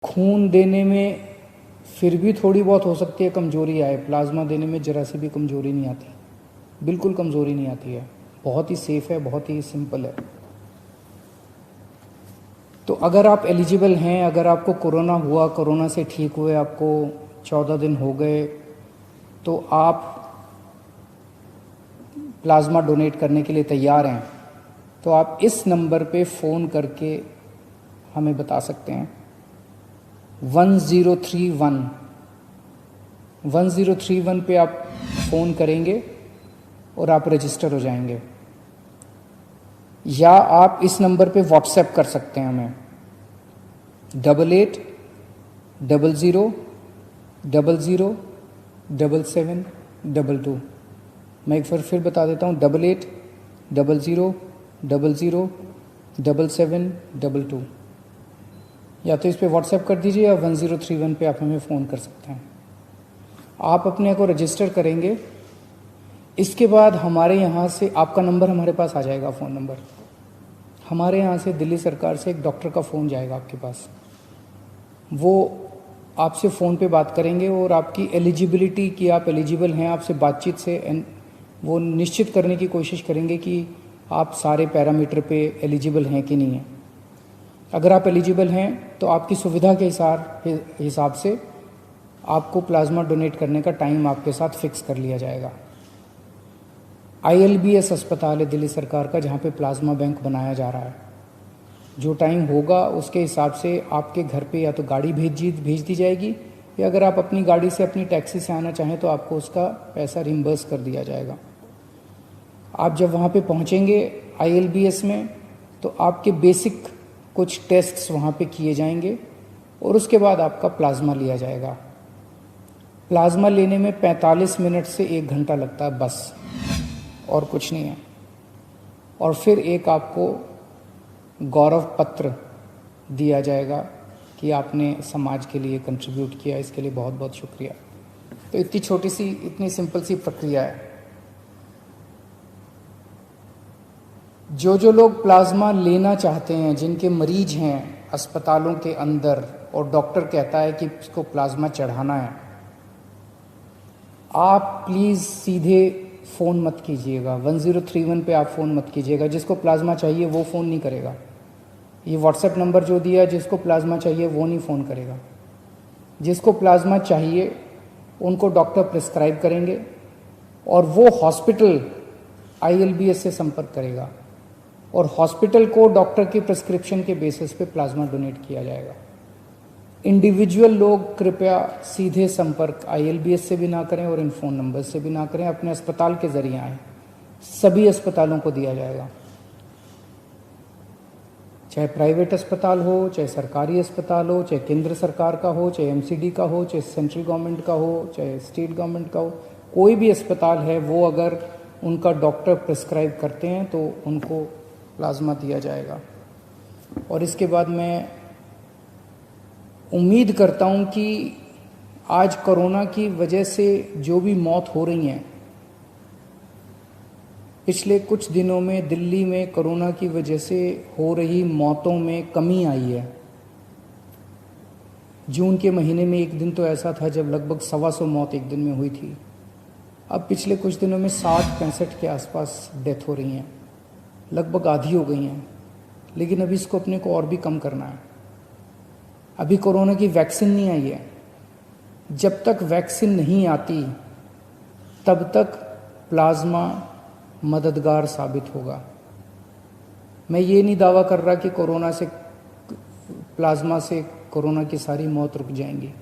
खून देने में फिर भी थोड़ी बहुत हो सकती है कमज़ोरी आए, प्लाज्मा देने में ज़रा सी भी कमज़ोरी नहीं आती, बिल्कुल कमज़ोरी नहीं आती है। बहुत ही सेफ़ है, बहुत ही सिंपल है। तो अगर आप एलिजिबल हैं, अगर आपको कोरोना हुआ, कोरोना से ठीक हुए आपको 14 दिन हो गए, तो आप प्लाज्मा डोनेट करने के लिए तैयार हैं, तो आप इस नंबर पे फ़ोन करके हमें बता सकते हैं। 1031 पे आप फ़ोन करेंगे और आप रजिस्टर हो जाएंगे, या आप इस नंबर पे व्हाट्सएप कर सकते हैं हमें 8800007722। मैं एक बार फिर बता देता हूँ 8800007722, या तो इस पे व्हाट्सएप कर दीजिए या 1031 पे आप हमें फ़ोन कर सकते हैं। आप अपने को रजिस्टर करेंगे, इसके बाद हमारे यहाँ से आपका नंबर हमारे पास आ जाएगा, फ़ोन नंबर हमारे यहाँ से दिल्ली सरकार से एक डॉक्टर का फ़ोन जाएगा आपके पास। वो आपसे फ़ोन पे बात करेंगे और आपकी एलिजिबिलिटी कि आप एलिजिबल हैं, आपसे बातचीत से वो निश्चित करने की कोशिश करेंगे कि आप सारे पैरामीटर पे एलिजिबल हैं कि नहीं हैं। अगर आप एलिजिबल हैं तो आपकी सुविधा के हिसाब से आपको प्लाज्मा डोनेट करने का टाइम आपके साथ फिक्स कर लिया जाएगा। ILBS अस्पताल है दिल्ली सरकार का, जहाँ पे प्लाज्मा बैंक बनाया जा रहा है। जो टाइम होगा उसके हिसाब से आपके घर पे या तो गाड़ी भेज दी जाएगी, या अगर आप अपनी गाड़ी से, अपनी टैक्सी से आना चाहें तो आपको उसका पैसा रिम्बर्स कर दिया जाएगा। आप जब वहाँ पे पहुँचेंगे ILBS में, तो आपके बेसिक कुछ टेस्ट्स वहाँ पे किए जाएंगे और उसके बाद आपका प्लाज्मा लिया जाएगा। प्लाज्मा लेने में 45 मिनट से 1 घंटा लगता है बस, और कुछ नहीं है। और फिर एक आपको गौरव पत्र दिया जाएगा कि आपने समाज के लिए कंट्रीब्यूट किया, इसके लिए बहुत बहुत शुक्रिया। तो इतनी छोटी सी, इतनी सिंपल सी प्रक्रिया है। जो लोग प्लाज्मा लेना चाहते हैं, जिनके मरीज हैं अस्पतालों के अंदर और डॉक्टर कहता है कि इसको प्लाज्मा चढ़ाना है, आप प्लीज़ सीधे फ़ोन मत कीजिएगा। 1031 पे आप फ़ोन मत कीजिएगा। जिसको प्लाज्मा चाहिए वो फ़ोन नहीं करेगा। ये व्हाट्सएप नंबर जो दिया, जिसको प्लाज्मा चाहिए वो नहीं फ़ोन करेगा। जिसको प्लाज्मा चाहिए उनको डॉक्टर प्रिस्क्राइब करेंगे और वो हॉस्पिटल ILBS से संपर्क करेगा और हॉस्पिटल को डॉक्टर की प्रिस्क्रिप्शन के बेसिस पे प्लाज्मा डोनेट किया जाएगा। इंडिविजुअल लोग कृपया सीधे संपर्क ILBS से भी ना करें और इन फ़ोन नंबर से भी ना करें, अपने अस्पताल के ज़रिए आएँ। सभी अस्पतालों को दिया जाएगा, चाहे प्राइवेट अस्पताल हो, चाहे सरकारी अस्पताल हो, चाहे केंद्र सरकार का हो, चाहे MCD का हो, चाहे सेंट्रल गवर्नमेंट का हो, चाहे स्टेट गवर्नमेंट का हो। कोई भी अस्पताल है, वो अगर उनका डॉक्टर प्रिस्क्राइब करते हैं तो उनको प्लाज्मा दिया जाएगा। और इसके बाद मैं उम्मीद करता हूं कि आज कोरोना की वजह से जो भी मौत हो रही हैं, पिछले कुछ दिनों में दिल्ली में कोरोना की वजह से हो रही मौतों में कमी आई है। जून के महीने में एक दिन तो ऐसा था जब लगभग 125 मौत एक दिन में हुई थी। अब पिछले कुछ दिनों में 60-65 के आसपास डेथ हो रही हैं, लगभग आधी हो गई हैं। लेकिन अभी इसको अपने को और भी कम करना है। अभी कोरोना की वैक्सीन नहीं आई है। जब तक वैक्सीन नहीं आती तब तक प्लाज्मा मददगार साबित होगा। मैं ये नहीं दावा कर रहा कि कोरोना से, प्लाज्मा से कोरोना की सारी मौत रुक जाएंगी,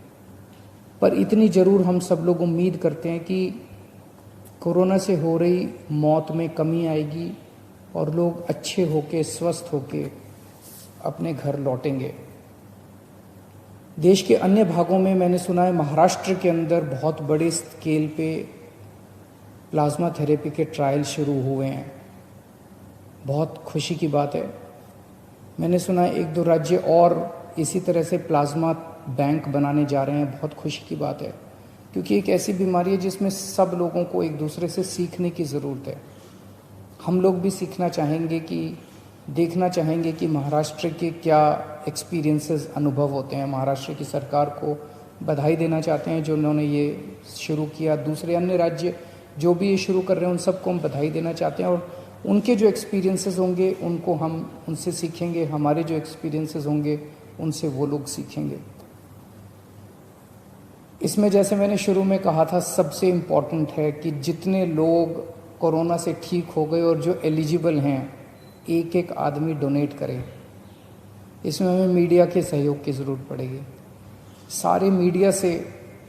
पर इतनी ज़रूर हम सब लोग उम्मीद करते हैं कि कोरोना से हो रही मौत में कमी आएगी और लोग अच्छे होके, स्वस्थ होके अपने घर लौटेंगे। देश के अन्य भागों में मैंने सुना है, महाराष्ट्र के अंदर बहुत बड़े स्केल पे प्लाज्मा थेरेपी के ट्रायल शुरू हुए हैं। बहुत खुशी की बात है। मैंने सुना है 1-2 राज्य और इसी तरह से प्लाज्मा बैंक बनाने जा रहे हैं। बहुत खुशी की बात है, क्योंकि एक ऐसी बीमारी है जिसमें सब लोगों को एक दूसरे से सीखने की ज़रूरत है। हम लोग भी सीखना चाहेंगे कि देखना चाहेंगे कि महाराष्ट्र के क्या एक्सपीरियंसेस अनुभव होते हैं। महाराष्ट्र की सरकार को बधाई देना चाहते हैं जो उन्होंने ये शुरू किया। दूसरे अन्य राज्य जो भी ये शुरू कर रहे हैं उन सबको हम बधाई देना चाहते हैं, और उनके जो एक्सपीरियंसेस होंगे उनको हम उनसे सीखेंगे, हमारे जो एक्सपीरियंसेस होंगे उनसे वो लोग सीखेंगे। इसमें जैसे मैंने शुरू में कहा था, सबसे इम्पॉर्टेंट है कि जितने लोग कोरोना से ठीक हो गए और जो एलिजिबल हैं, एक एक आदमी डोनेट करे। इसमें हमें मीडिया के सहयोग की ज़रूरत पड़ेगी। सारे मीडिया से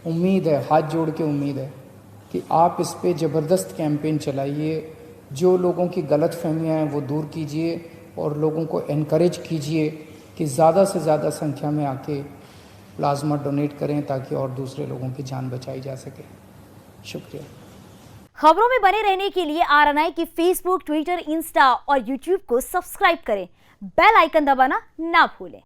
उम्मीद है, हाथ जोड़ के उम्मीद है कि आप इस पे ज़बरदस्त कैंपेन चलाइए, जो लोगों की गलत फहमियाँ हैं वो दूर कीजिए और लोगों को एनकरेज कीजिए कि ज़्यादा से ज़्यादा संख्या में आके प्लाज्मा डोनेट करें ताकि और दूसरे लोगों की जान बचाई जा सके। शुक्रिया। खबरों में बने रहने के लिए RNI की फेसबुक, ट्विटर, इंस्टा और यूट्यूब को सब्सक्राइब करें। बेल आइकन दबाना ना भूलें।